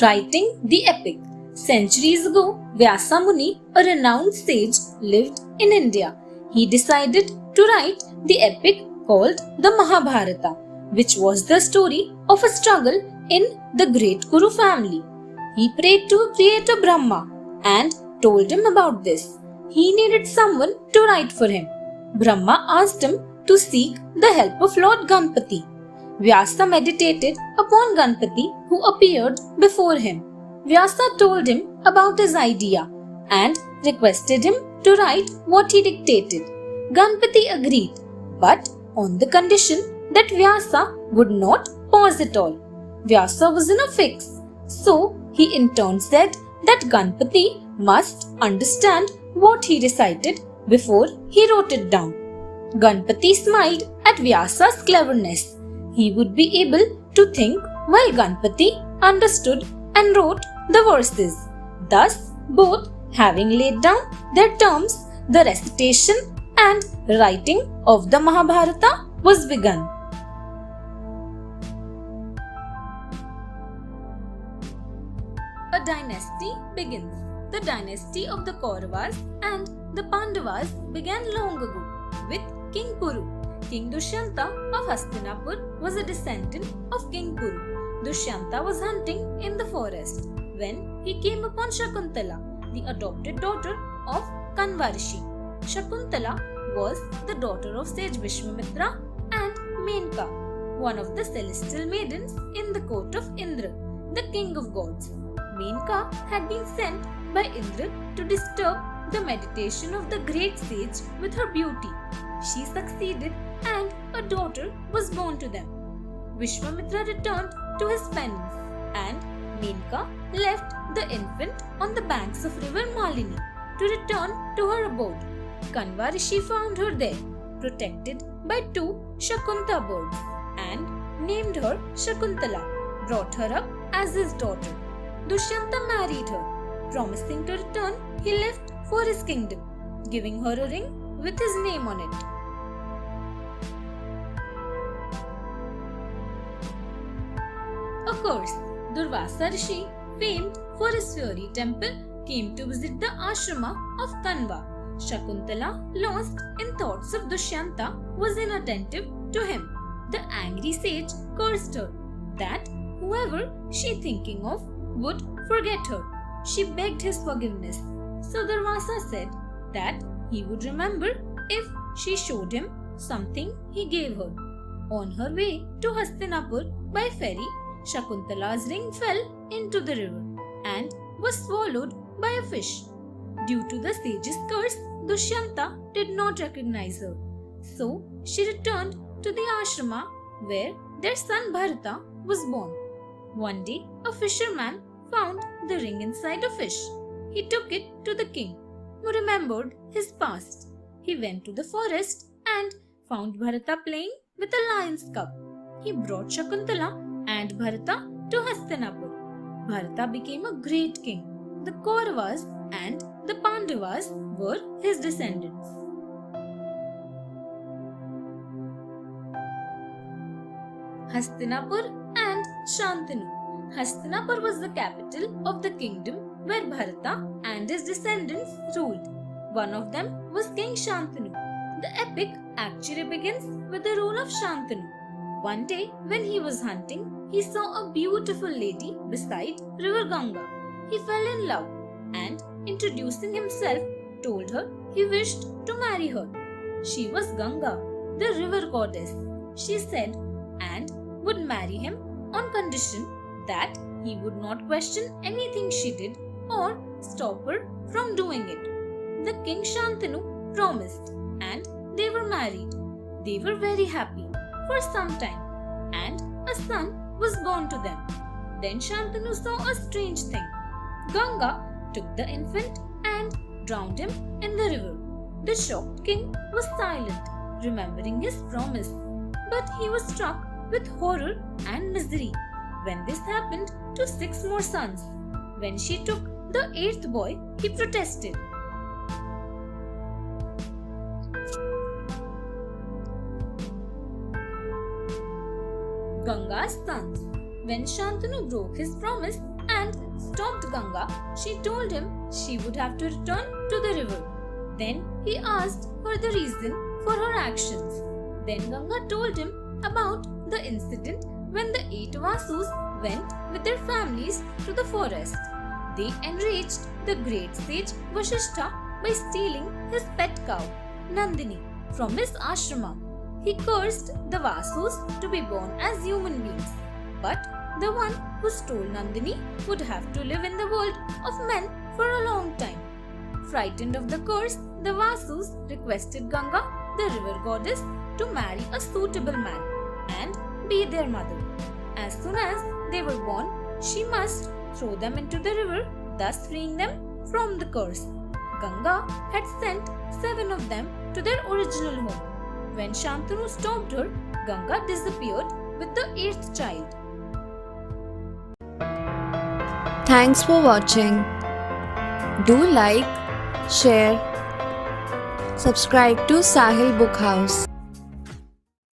Writing the epic. Centuries ago, Vyasa Muni, a renowned sage, lived in India. He decided to write the epic called the Mahabharata, which was the story of a struggle in the great Kuru family. He prayed to Creator Brahma and told him about this. He needed someone to write for him. Brahma asked him to seek the help of Lord Ganpati. Vyasa meditated upon Ganpati, who appeared before him. Vyasa told him about his idea and requested him to write what he dictated. Ganpati agreed, but on the condition that Vyasa would not pause at all. Vyasa was in a fix, so he in turn said that Ganpati must understand what he recited before he wrote it down. Ganpati smiled at Vyasa's cleverness. He would be able to think while Ganpati understood and wrote the verses. Thus, both having laid down their terms, the recitation and writing of the Mahabharata was begun. A dynasty begins. The dynasty of the Kauravas and the Pandavas began long ago with King Kuru. King Dushyanta of Hastinapur was a descendant of King Kuru. Dushyanta was hunting in the forest when he came upon Shakuntala, the adopted daughter of Kanvarishi. Shakuntala was the daughter of sage Vishwamitra and Menka, one of the celestial maidens in the court of Indra, the king of gods. Menka had been sent by Indra to disturb the meditation of the great sage with her beauty. She succeeded and a daughter was born to them. Vishwamitra returned to his penance and Menka left the infant on the banks of river Malini to return to her abode. Kanvarishi found her there, protected by two Shakunta birds, and named her Shakuntala, brought her up as his daughter. Dushyanta married her. Promising to return, he left for his kingdom, giving her a ring with his name on it. A curse. Durvasa Rishi, famed for his fairy temple, came to visit the ashrama of Kanva. Shakuntala, lost in thoughts of Dushyanta, was inattentive to him. The angry sage cursed her that whoever she thinking of would forget her. She begged his forgiveness. So Durvasa said that he would remember if she showed him something he gave her. On her way to Hastinapur by ferry, Shakuntala's ring fell into the river and was swallowed by a fish. Due to the sage's curse, Dushyanta did not recognize her. So she returned to the ashrama where their son Bharata was born. One day, a fisherman found the ring inside a fish. He took it to the king, who remembered his past. He went to the forest and found Bharata playing with a lion's cub. He brought Shakuntala and Bharata to Hastinapur. Bharata became a great king. The Kauravas and the Pandavas were his descendants. Hastinapur and Shantanu. Hastinapur was the capital of the kingdom where Bharata and his descendants ruled. One of them was King Shantanu. The epic actually begins with the rule of Shantanu. One day, when he was hunting, he saw a beautiful lady beside river Ganga. He fell in love and, introducing himself, told her he wished to marry her. She was Ganga, the river goddess, she said, and would marry him on condition that he would not question anything she did or stop her from doing it. The king Shantanu promised and they were married. They were very happy for some time and a son was born to them. Then Shantanu saw a strange thing. Ganga took the infant and drowned him in the river. The shocked king was silent, remembering his promise, but he was struck with horror and misery when this happened to 6 more sons. When she took the 8th boy, he protested. Ganga's sons. When Shantanu broke his promise and stopped Ganga, she told him she would have to return to the river. Then he asked her the reason for her actions. Then Ganga told him about the incident when the 8 Vasus went with their families to the forest. They enraged the great sage Vasishtha by stealing his pet cow, Nandini, from his ashrama. He cursed the Vasus to be born as human beings, but the one who stole Nandini would have to live in the world of men for a long time. Frightened of the curse, the Vasus requested Ganga, the river goddess, to marry a suitable man and be their mother. As soon as they were born, she must throw them into the river, thus freeing them from the curse. Ganga had sent 7 of them to their original home. When Shantanu stopped her, Ganga disappeared with the 8th child. Thanks for watching. Do like, share, subscribe to Sahil Book House.